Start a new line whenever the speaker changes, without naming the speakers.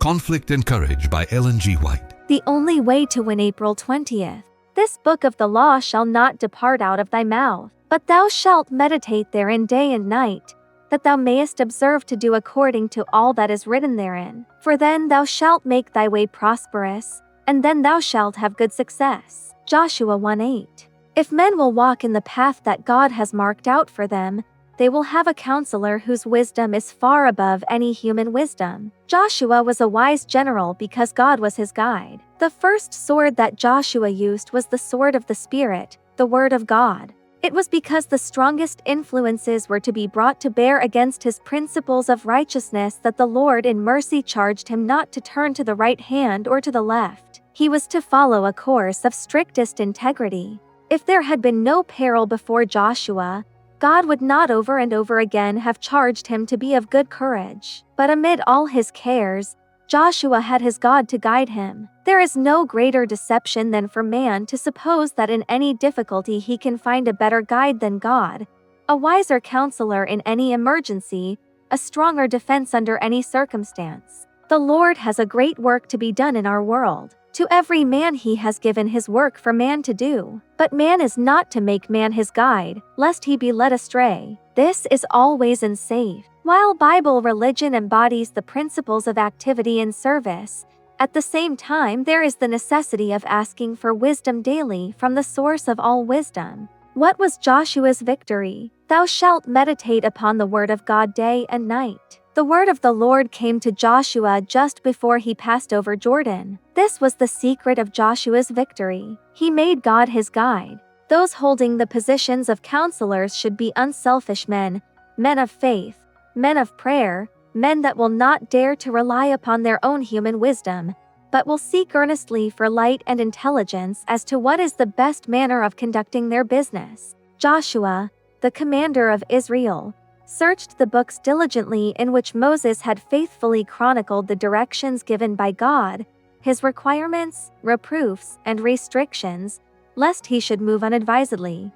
Conflict and Courage by Ellen G. White.
The only way to win April 20th. This book of the law shall not depart out of thy mouth, but thou shalt meditate therein day and night, that thou mayest observe to do according to all that is written therein. For then thou shalt make thy way prosperous, and then thou shalt have good success. Joshua 1:8. If men will walk in the path that God has marked out for them, they will have a counselor whose wisdom is far above any human wisdom. Joshua was a wise general because God was his guide. The first sword that Joshua used was the sword of the Spirit, the Word of God. It was because the strongest influences were to be brought to bear against his principles of righteousness that the Lord in mercy charged him not to turn to the right hand or to the left. He was to follow a course of strictest integrity. If there had been no peril before Joshua, God would not over and over again have charged him to be of good courage. But amid all his cares, Joshua had his God to guide him. There is no greater deception than for man to suppose that in any difficulty he can find a better guide than God, a wiser counselor in any emergency, a stronger defense under any circumstance. The Lord has a great work to be done in our world. To every man he has given his work for man to do. But man is not to make man his guide, lest he be led astray. This is always and safe. While Bible religion embodies the principles of activity and service, at the same time there is the necessity of asking for wisdom daily from the source of all wisdom. What was Joshua's victory? Thou shalt meditate upon the word of God day and night. The word of the Lord came to Joshua just before he passed over Jordan. This was the secret of Joshua's victory. He made God his guide. Those holding the positions of counselors should be unselfish men, men of faith, men of prayer, men that will not dare to rely upon their own human wisdom, but will seek earnestly for light and intelligence as to what is the best manner of conducting their business. Joshua, the commander of Israel, searched the books diligently in which Moses had faithfully chronicled the directions given by God, his requirements, reproofs, and restrictions, lest he should move unadvisedly.